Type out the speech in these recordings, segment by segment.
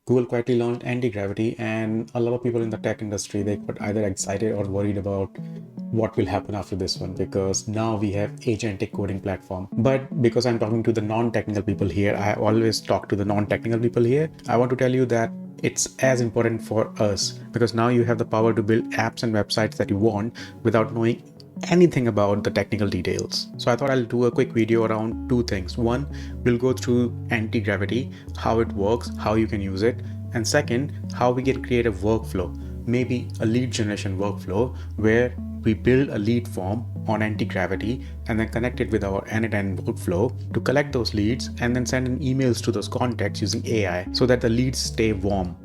Google quietly launched AntiGravity, and a lot of people in the tech industry, they got either excited or worried about what will happen after this one, because now we have Agentic coding platform. But because I'm talking to the non-technical people here, I always talk to the non-technical people here. I want to tell you that it's as important for us, because now you have the power to build apps and websites that you want without knowing anything about the technical details. So I thought I'll do a quick video around two things. One, we'll go through AntiGravity, how it works, how you can use it, and second, how we can create a workflow, maybe a lead generation workflow where we build a lead form on AntiGravity and then connect it with our n8n workflow to collect those leads and then send in emails to those contacts using AI so that the leads stay warm.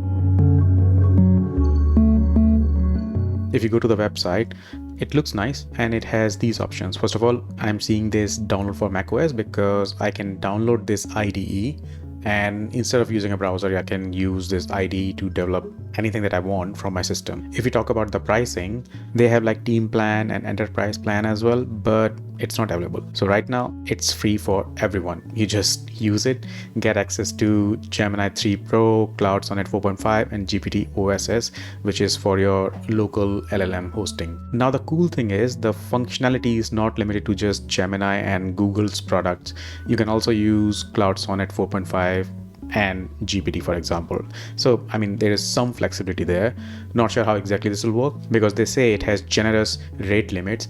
If you go to the website, it looks nice and it has these options. First of all, I'm seeing this download for macOS because I can download this IDE, and instead of using a browser, I can use this IDE to develop anything that I want from my system. If we talk about the pricing, they have like team plan and enterprise plan as well, but it's not available. So right now it's free for everyone. You just use it, get access to Gemini 3 Pro, Cloud Sonnet 4.5 and GPT OSS, which is for your local LLM hosting. Now the cool thing is the functionality is not limited to just Gemini and Google's products. You can also use Cloud Sonnet 4.5 and GPT, for example. So I mean, there is some flexibility there. Not sure how exactly this will work because they say it has generous rate limits.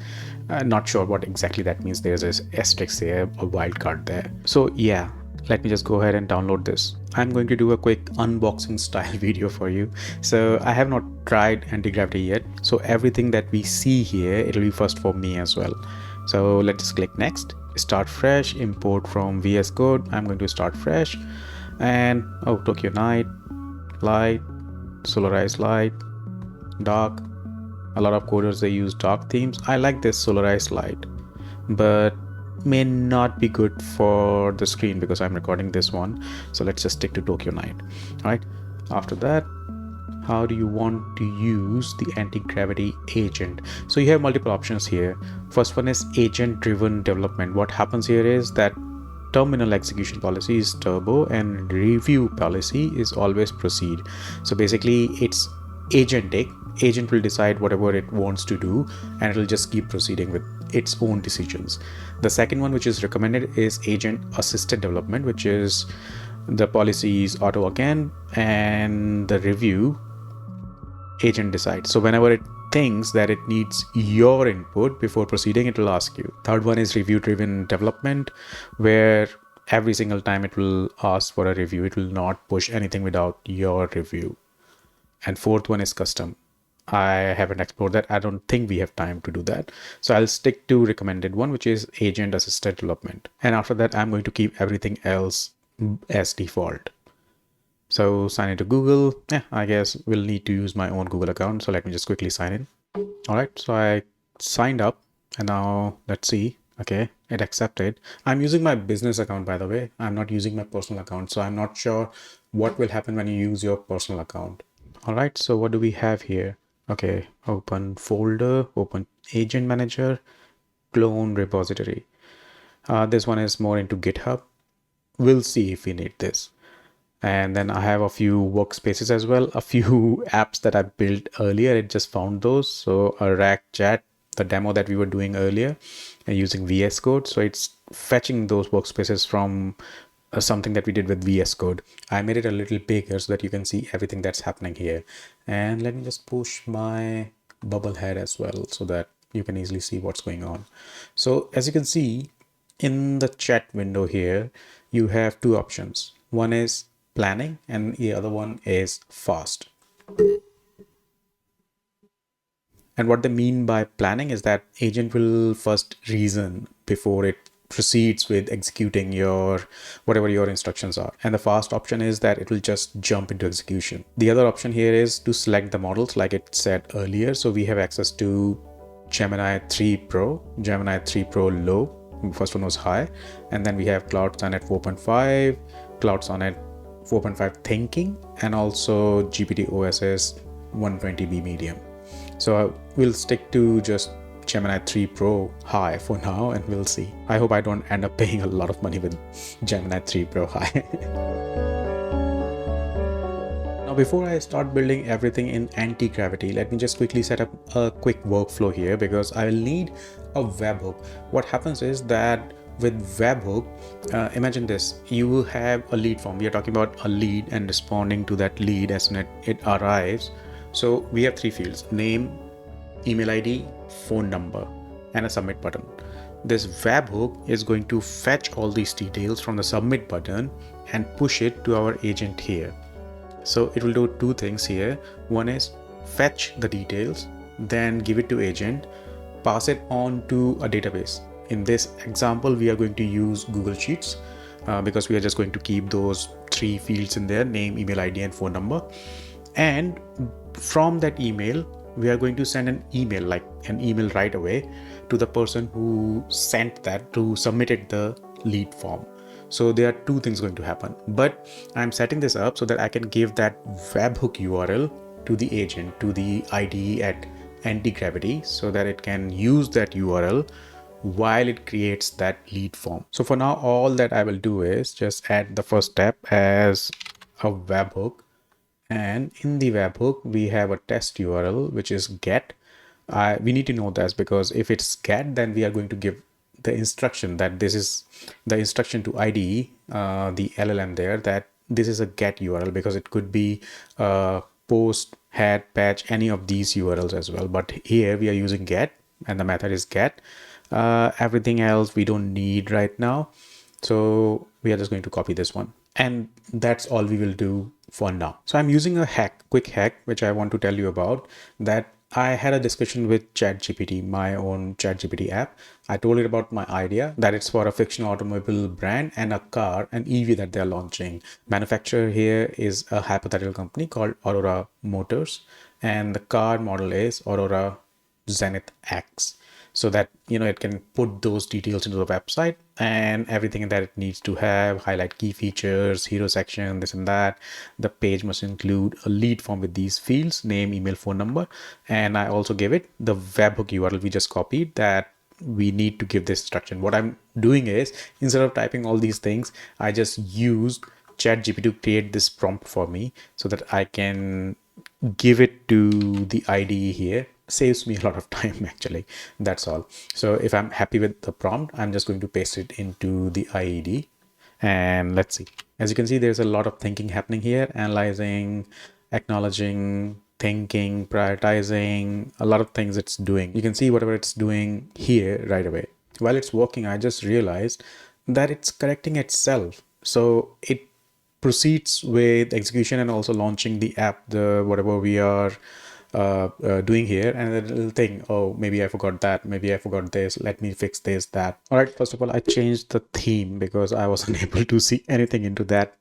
Not sure what exactly that means. There's this asterisk there, a wildcard there. So yeah, let me just go ahead and download this. I'm going to do a quick unboxing style video for you. So I have not tried AntiGravity yet, so everything that we see here, it'll be first for me as well. So let's just click next, start fresh, import from VS Code. I'm going to start fresh, and oh, Tokyo night, light, solarized light, dark. A lot of coders, they use dark themes. I like this solarized light, but may not be good for the screen because I'm recording this one. So let's just stick to Tokyo night. All right, after that, how do you want to use the AntiGravity agent? So you have multiple options here. First one is agent driven development. What happens here is that terminal execution policy is turbo and review policy is always proceed. So basically it's agentic. Agent will decide whatever it wants to do and it'll just keep proceeding with its own decisions. The second one, which is recommended, is agent assisted development, which is the policy is auto again, and the review agent decides. So whenever it thinks that it needs your input before proceeding, it will ask you. Third one is review driven development, where every single time it will ask for a review. It will not push anything without your review. And fourth one is custom. I haven't explored that. I don't think we have time to do that. So I'll stick to recommended one, which is agent assisted development. And after that, I'm going to keep everything else as default. So sign into Google. Yeah, I guess we'll need to use my own Google account. So let me just quickly sign in. All right, so I signed up and now let's see. Okay, it accepted. I'm using my business account, by the way. I'm not using my personal account. So I'm not sure what will happen when you use your personal account. All right, so what do we have here? Okay, open folder, open agent manager, clone repository. This one is more into GitHub. We'll see if we need this. And then I have a few workspaces as well, a few apps that I built earlier. It just found those. So a rack chat, the demo that we were doing earlier using VS Code. So it's fetching those workspaces from something that we did with VS Code. I made it a little bigger so that you can see everything that's happening here. And let me just push my bubble head as well so that you can easily see what's going on. So as you can see in the chat window here, you have two options. One is planning and the other one is fast. And what they mean by planning is that agent will first reason before it proceeds with executing whatever your instructions are. And the fast option is that it will just jump into execution. The other option here is to select the models like it said earlier. So we have access to Gemini 3 Pro, Gemini 3 Pro Low. First one was high. And then we have Cloud Sonnet 4.5, Cloud Sonnet 4.5 thinking, and also GPT OSS 120B medium. So we'll stick to just Gemini 3 Pro high for now and we'll see. I hope I don't end up paying a lot of money with Gemini 3 Pro high. Before I start building everything in AntiGravity, let me just quickly set up a quick workflow here because I will need a webhook. What happens is that with webhook, imagine this, you have a lead form. We are talking about a lead and responding to that lead as soon as it arrives. So we have three fields: name, email ID, phone number, and a submit button. This webhook is going to fetch all these details from the submit button and push it to our agent here. So it will do two things here. One is fetch the details, then give it to agent, pass it on to a database. In this example, we are going to use Google Sheets because we are just going to keep those three fields in there: name, email ID, and phone number. And from that email, we are going to send an email, like an email right away, to the person who sent that, who submitted the lead form. So there are two things going to happen, but I'm setting this up so that I can give that webhook URL to the agent, to the IDE at AntiGravity, so that it can use that URL while it creates that lead form. So for now, all that I will do is just add the first step as a webhook. And in the webhook, we have a test URL, which is get. We need to know this because if it's get, then we are going to give the instruction that this is the instruction to IDE, the LLM there, that this is a get URL, because it could be post, head, patch, any of these URLs as well. But here we are using get and the method is get. Everything else we don't need right now. So we are just going to copy this one. And that's all we will do for now. So I'm using a quick hack, which I want to tell you about, that I had a discussion with ChatGPT, my own ChatGPT app. I told it about my idea that it's for a fictional automobile brand and a car, an EV that they're launching. Manufacturer here is a hypothetical company called Aurora Motors, and the car model is Aurora Zenith X, so that it can put those details into the website and everything that it needs to have, highlight key features, hero section, this and that. The page must include a lead form with these fields: name, email, phone number. And I also gave it the webhook URL we just copied, that we need to give this instruction. What I'm doing is, instead of typing all these things, I just used ChatGPT to create this prompt for me so that I can give it to the IDE here. Saves me a lot of time actually. That's all. So if I'm happy with the prompt, I'm just going to paste it into the IED, and let's see. As you can see, there's a lot of thinking happening here: analyzing, acknowledging, thinking, prioritizing, a lot of things it's doing. You can see whatever it's doing here right away. While it's working, I just realized that it's correcting itself. So it proceeds with execution and also launching the app, the whatever we are doing here, and then it'll think, oh, maybe I forgot that, maybe I forgot this, let me fix this, that. All right, first of all, I changed the theme because I wasn't able to see anything into that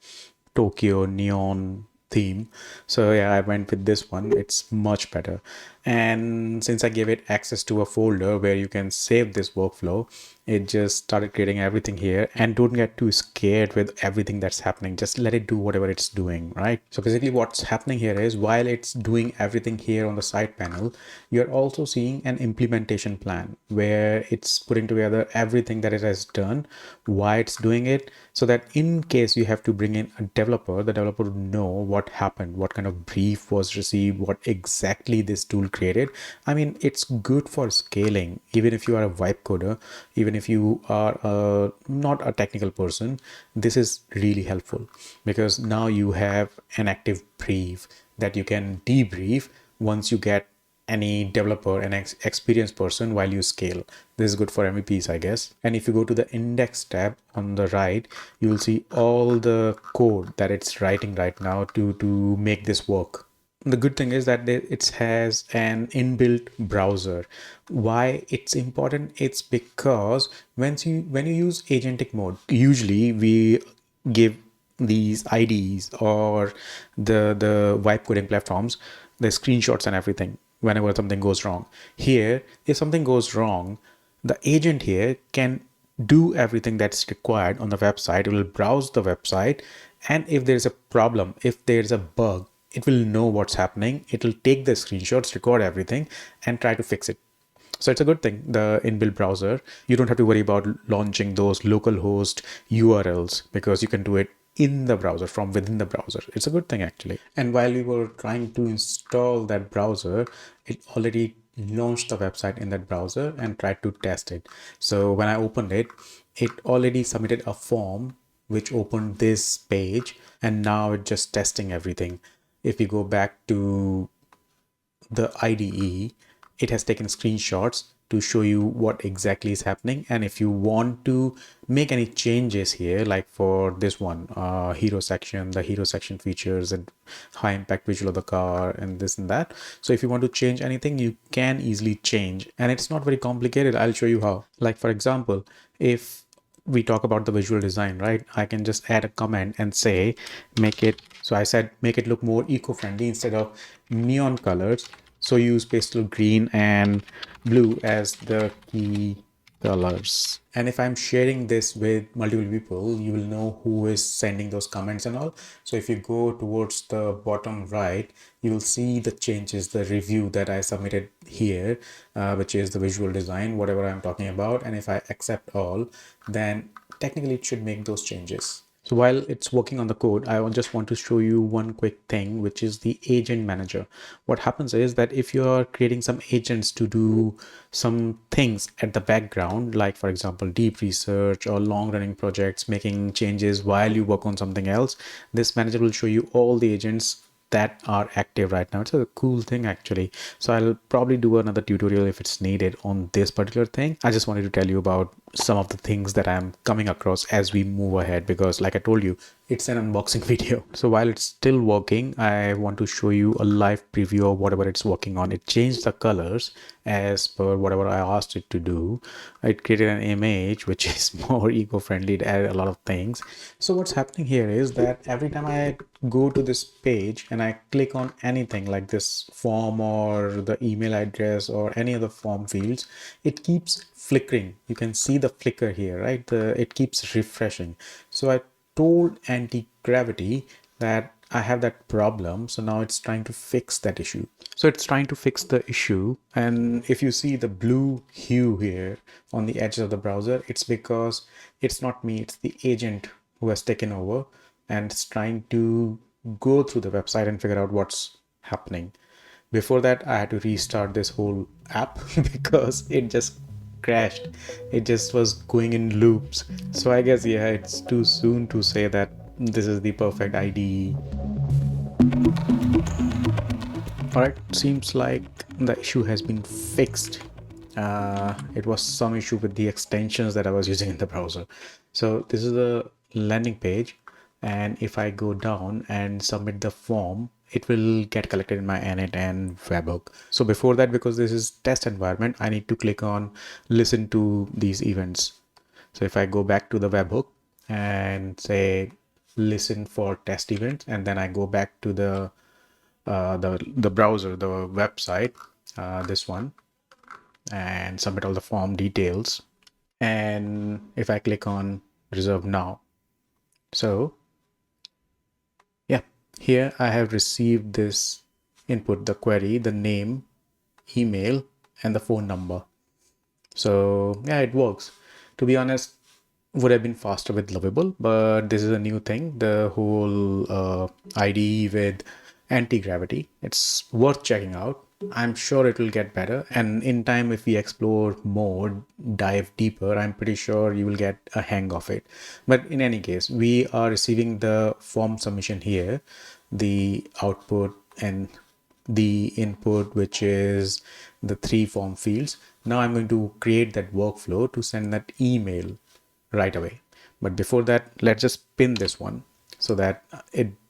Tokyo neon theme. So yeah, I went with this one. It's much better. And since I gave it access to a folder where you can save this workflow, it just started creating everything here. And don't get too scared with everything that's happening. Just let it do whatever it's doing, right? So basically what's happening here is, while it's doing everything here on the side panel, you're also seeing an implementation plan where it's putting together everything that it has done, why it's doing it, so that in case you have to bring in a developer, the developer would know what happened, what kind of brief was received, what exactly this tool created. I mean, it's good for scaling. Even if you are a vibe coder, even if you are not a technical person, this is really helpful, because now you have an active brief that you can debrief once you get any developer, an experienced person, while you scale. This is good for MVPs, I guess. And if you go to the index tab on the right, you will see all the code that it's writing right now to make this work. The good thing is that it has an inbuilt browser. Why it's important? It's because when you use agentic mode, usually we give these IDs or the vibe coding platforms the screenshots and everything whenever something goes wrong. Here, if something goes wrong, the agent here can do everything that's required on the website. It will browse the website, and if there's a problem, if there's a bug, it will know what's happening. It will take the screenshots, record everything, and try to fix it. So it's a good thing, the inbuilt browser. You don't have to worry about launching those localhost URLs because you can do it in the browser, from within the browser. It's a good thing actually. And while we were trying to install that browser, it already launched the website in that browser and tried to test it. So when I opened it, it already submitted a form which opened this page, and now it's just testing everything. If we go back to the IDE, it has taken screenshots to show you what exactly is happening. And if you want to make any changes here, like for this one, hero section, the hero section features and high impact visual of the car and this and that. So if you want to change anything, you can easily change, and it's not very complicated. I'll show you how. Like for example, if we talk about the visual design, right? I can just add a comment and say, make it, so I said, make it look more eco-friendly instead of neon colors. So use pastel green and blue as the key colors. And if I'm sharing this with multiple people, you will know who is sending those comments and all. So if you go towards the bottom right, you will see the changes, the review that I submitted here, which is the visual design, whatever I'm talking about. And if I accept all, then technically it should make those changes. So while it's working on the code, I just want to show you one quick thing, which is the agent manager. What happens is that if you're creating some agents to do some things at the background, like for example, deep research or long running projects, making changes while you work on something else, this manager will show you all the agents that are active right now. It's a cool thing actually. So I'll probably do another tutorial if it's needed on this particular thing. I just wanted to tell you about some of the things that I'm coming across as we move ahead, because like I told you, it's an unboxing video. So while it's still working, I want to show you a live preview of whatever it's working on. It changed the colors as per whatever I asked it to do. It created an image which is more eco-friendly. It added a lot of things. So what's happening here is that every time I go to this page and I click on anything like this form or the email address or any other form fields, it keeps flickering. You can see the flicker here, right? It keeps refreshing. So I told AntiGravity that I have that problem. So now it's trying to fix that issue. So it's trying to fix the issue. And if you see the blue hue here on the edges of the browser, it's because it's not me, it's the agent who has taken over and it's trying to go through the website and figure out what's happening. Before that, I had to restart this whole app because it just crashed. It just was going in loops. So I guess, yeah, it's too soon to say that this is the perfect IDE. All right, seems like the issue has been fixed. It was some issue with the extensions that I was using in the browser. So this is the landing page, and if I go down and submit the form, it will get collected in my n8n webhook. So before that, because this is test environment, I need to click on listen to these events. So if I go back to the webhook and say listen for test events, and then I go back to the browser, the website, this one, and submit all the form details. And if I click on reserve now, so yeah, here I have received this input, the query, the name, email, and the phone number. So yeah, it works. To be honest, would have been faster with Lovable, but this is a new thing, the whole IDE with AntiGravity. It's worth checking out. I'm sure it will get better, and in time, if we explore more, dive deeper, I'm pretty sure you will get a hang of it. But in any case, we are receiving the form submission here, the output and the input, which is the 3 form fields. Now I'm going to create that workflow to send that email right away. But before that, let's just pin this one so that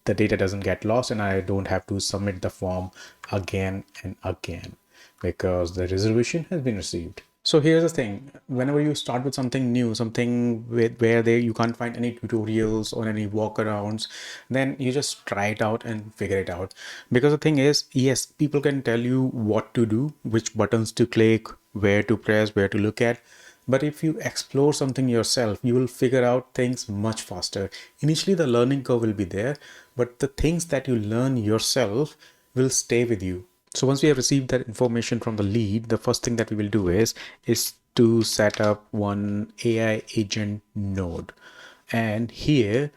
the data doesn't get lost and I don't have to submit the form again and again, because the reservation has been received. So here's the thing, whenever you start with something new, something where you can't find any tutorials or any workarounds, then you just try it out and figure it out. Because the thing is, yes, people can tell you what to do, which buttons to click, where to press, where to look at. But if you explore something yourself, you will figure out things much faster. Initially, the learning curve will be there, but the things that you learn yourself will stay with you. So once we have received that information from the lead, the first thing that we will do is to set up one AI agent node. And here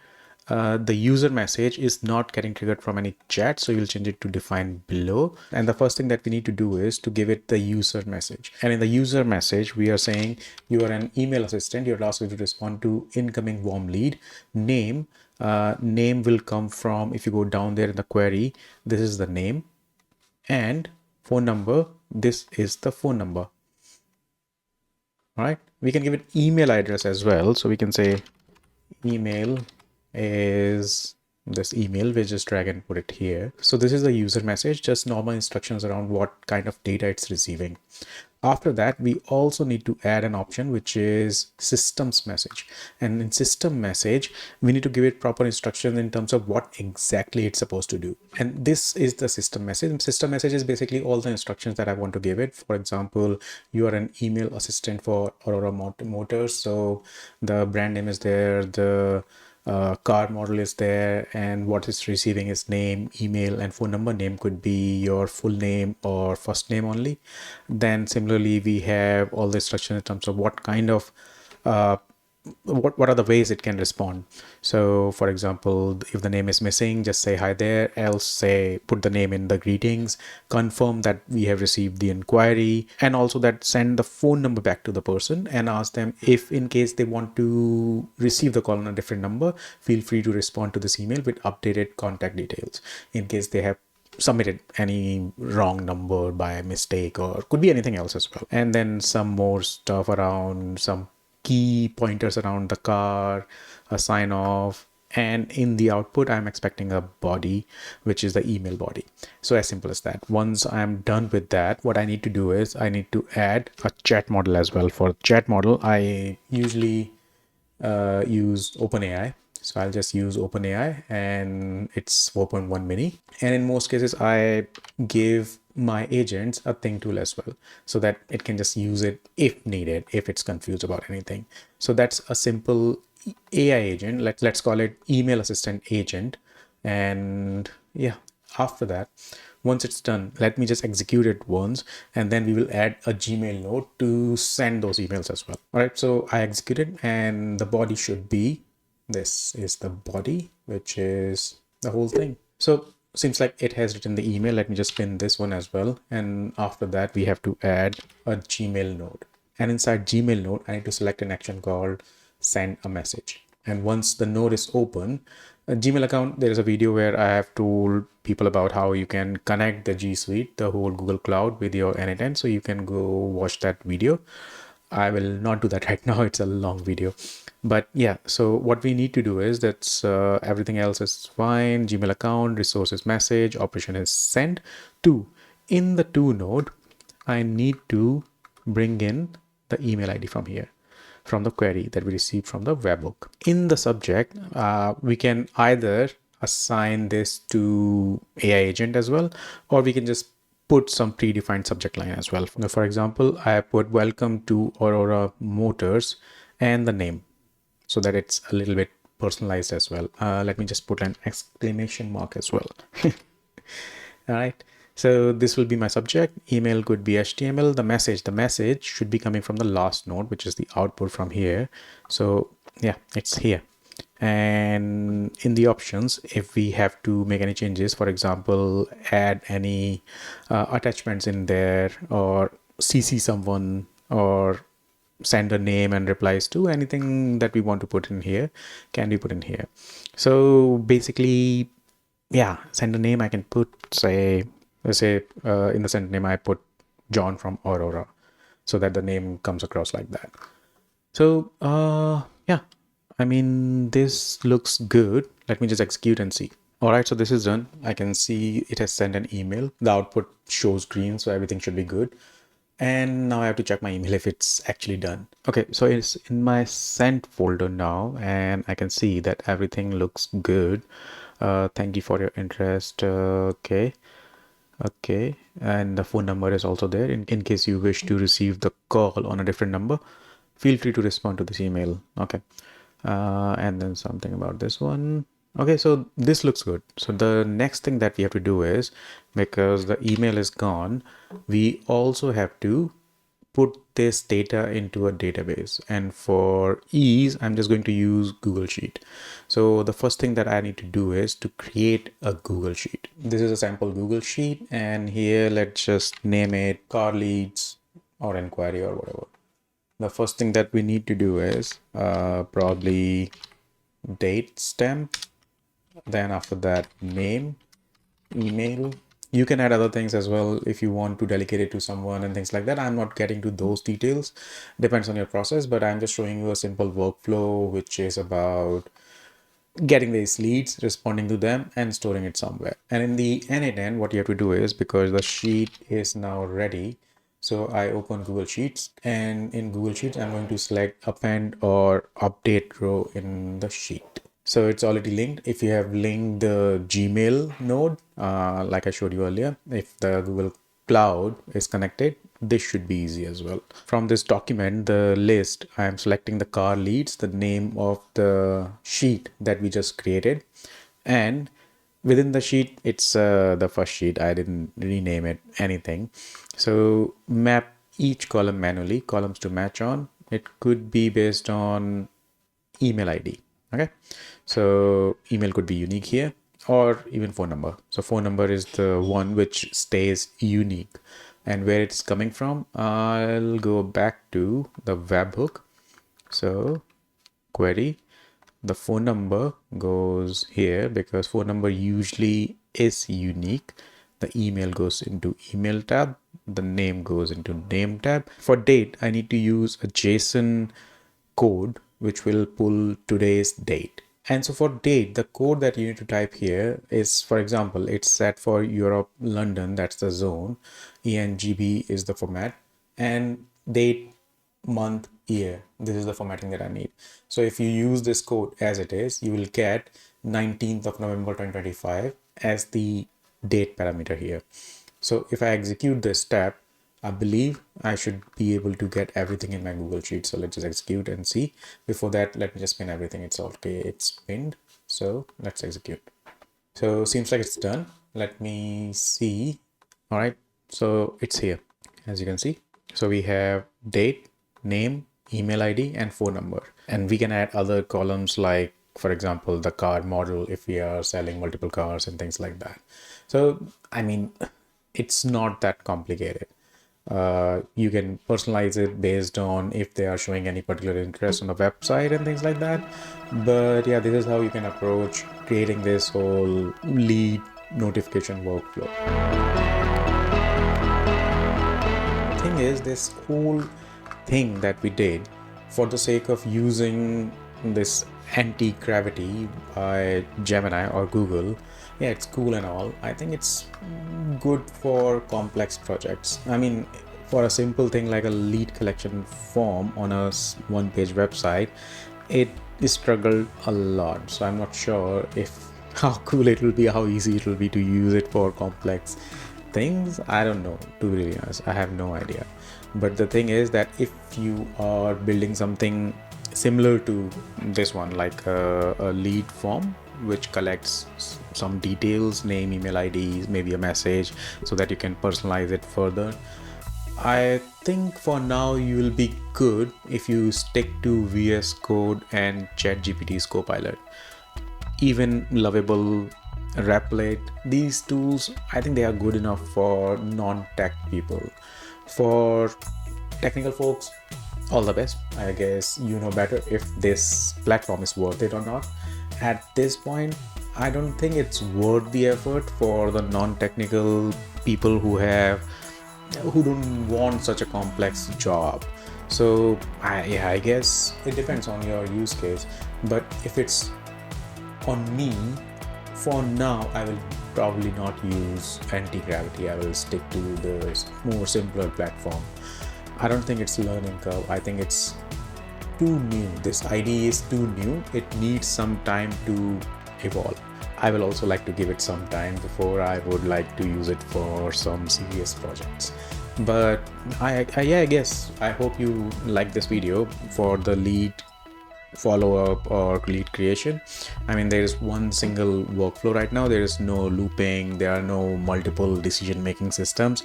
the user message is not getting triggered from any chat, so you'll change it to define below. And the first thing that we need to do is to give it the user message. And in the user message, we are saying you are an email assistant. You're asked to respond to incoming warm lead. Name will come from, if you go down there in the query, this is the name, and phone number, this is the phone number. All right, we can give it email address as well. So we can say email is this email. We just drag and put it here. So this is the user message, just normal instructions around what kind of data it's receiving. After that, we also need to add an option which is systems message. And in system message, we need to give it proper instructions in terms of what exactly it's supposed to do. And this is the system message. System message is basically all the instructions that I want to give it. For example, you are an email assistant for Aurora Motors. So the brand name is there, the car model is there, and what it's receiving is name, email, and phone number. Name could be your full name or first name only. Then similarly, we have all the instructions in terms of what kind of what are the ways it can respond. So for example, if the name is missing, just say hi there, else say put the name in the greetings, confirm that we have received the inquiry, and also that send the phone number back to the person and ask them if in case they want to receive the call on a different number, feel free to respond to this email with updated contact details in case they have submitted any wrong number by mistake, or could be anything else as well. And then some more stuff around some key pointers around the car, a sign off, and in the output I'm expecting a body, which is the email body. So as simple as that. Once I'm done with that, what I need to do is I need to add a chat model as well. For chat model, I usually use OpenAI. So I'll just use OpenAI, and it's 4.1 mini. And in most cases, I give my agents a think tool as well, so that it can just use it if needed, if it's confused about anything. So that's a simple AI agent. Let's call it email assistant agent. And yeah, after that, once it's done, let me just execute it once, and then we will add a Gmail note to send those emails as well. All right, so I executed, and the body should be, this is the body, which is the whole thing. So seems like it has written the email. Let me just pin this one as well. And after that, we have to add a Gmail node. And inside Gmail node, I need to select an action called send a message. And once the node is open, a Gmail account, there is a video where I have told people about how you can connect the G Suite, the whole Google Cloud, with your n8n. So you can go watch that video. I will not do that right now. It's a long video. But yeah, so what we need to do is that's everything else is fine. Gmail account, resources message, operation is sent to. In the to node, I need to bring in the email ID from here, from the query that we received from the webhook. In the subject, we can either assign this to AI agent as well, or we can just put some predefined subject line as well. For example, I put welcome to Aurora Motors and the name, so that it's a little bit personalized as well. Let me just put an exclamation mark as well. All right. So this will be my subject. Email could be HTML. The message should be coming from the last node, which is the output from here. So yeah, it's here. And in the options, if we have to make any changes, for example, add any attachments in there, or CC someone, or send a name and replies to, anything that we want to put in here can be put in here. So basically, yeah, send a name. I can put, say, let's say in the send name I put John from Aurora, so that the name comes across like that. So yeah, I mean, this looks good. Let me just execute and see. All right, so this is done. I can see it has sent an email. The output shows green, so everything should be good. And now I have to check my email if it's actually done. Okay, so it's in my sent folder now, and I can see that everything looks good. Thank you for your interest. Okay, and the phone number is also there. In case you wish to receive the call on a different number, feel free to respond to this email. Okay, and then something about this one. Okay, so this looks good. So the next thing that we have to do is, because the email is gone, we also have to put this data into a database. And for ease, I'm just going to use Google Sheet. So the first thing that I need to do is to create a Google Sheet. This is a sample Google Sheet, and here let's just name it car leads or inquiry or whatever. The first thing that we need to do is probably date stamp. Then after that, name, email. You can add other things as well if you want to delegate it to someone and things like that. I'm not getting to those details, depends on your process, but I'm just showing you a simple workflow which is about getting these leads, responding to them, and storing it somewhere. And in the n8n, what you have to do is, because the sheet is now ready, so I open Google Sheets, and in Google Sheets I'm going to select append or update row in the sheet. So it's already linked. If you have linked the Gmail node, like I showed you earlier, if the Google Cloud is connected, this should be easy as well. From this document, the list, I am selecting the car leads, the name of the sheet that we just created. And within the sheet, it's the first sheet. I didn't rename it anything. So map each column manually, columns to match on. It could be based on email ID. Okay, so email could be unique here, or even phone number. So phone number is the one which stays unique. And where it's coming from, I'll go back to the webhook. So query, the phone number goes here because phone number usually is unique. The email goes into email tab, the name goes into name tab. For date, I need to use a JSON code which will pull today's date. And so for date, the code that you need to type here is, for example, it's set for Europe, London, that's the zone. ENGB is the format, and date, month, year. This is the formatting that I need. So if you use this code as it is, you will get 19th of November 2025 as the date parameter here. So if I execute this step, I believe I should be able to get everything in my Google Sheet. So let's just execute and see. Before that, let me just pin everything. It's okay, it's pinned. So let's execute. So seems like it's done. Let me see. All right, so it's here, as you can see. So we have date, name, email ID, and phone number. And we can add other columns like, for example, the car model if we are selling multiple cars and things like that. So, I mean, it's not that complicated. You can personalize it based on if they are showing any particular interest on the website and things like that. But yeah, this is how you can approach creating this whole lead notification workflow. The thing is, this whole thing that we did for the sake of using this AntiGravity by Gemini or Google, yeah, it's cool and all. I think it's good for complex projects. I mean, for a simple thing like a lead collection form on a one-page website, it struggled a lot. So I'm not sure if how cool it will be, how easy it will be to use it for complex things. I don't know, to be really honest. I have no idea. But the thing is that if you are building something similar to this one, like a lead form which collects some details, name, email IDs, maybe a message, so that you can personalize it further, I think for now you will be good if you stick to VS Code and ChatGPT's Copilot. Even Lovable, Replit, these tools, I think they are good enough for non-tech people. For technical folks, all the best. I guess you know better if this platform is worth it or not. At this point, I don't think it's worth the effort for the non-technical people who don't want such a complex job. So I guess it depends on your use case. But if it's on me, for now, I will probably not use AntiGravity. I will stick to the more simpler platform. I don't think it's a learning curve. I think it's too new. This idea is too new. It needs some time to evolve. I will also like to give it some time before I would like to use it for some serious projects. But I guess I hope you like this video for the lead follow-up or lead creation. I mean, there is one single workflow right now. There is no looping, there are no multiple decision-making systems.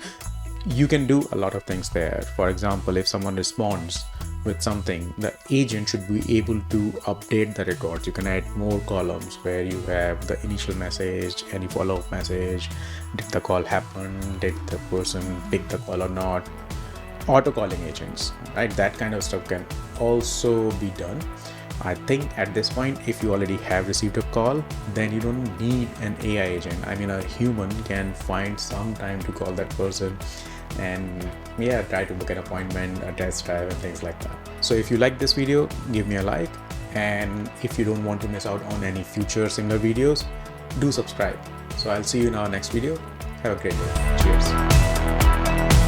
You can do a lot of things there. For example, if someone responds with something, the agent should be able to update the records. You can add more columns where you have the initial message, any follow-up message, did the call happen, did the person pick the call or not, auto calling agents, right? That kind of stuff can also be done. I think at this point, if you already have received a call, then you don't need an AI agent. I mean, a human can find some time to call that person and try to book an appointment, a test drive and things like that. So if you like this video, give me a like. And if you don't want to miss out on any future similar videos, do subscribe. So I'll see you in our next video. Have a great day. Cheers.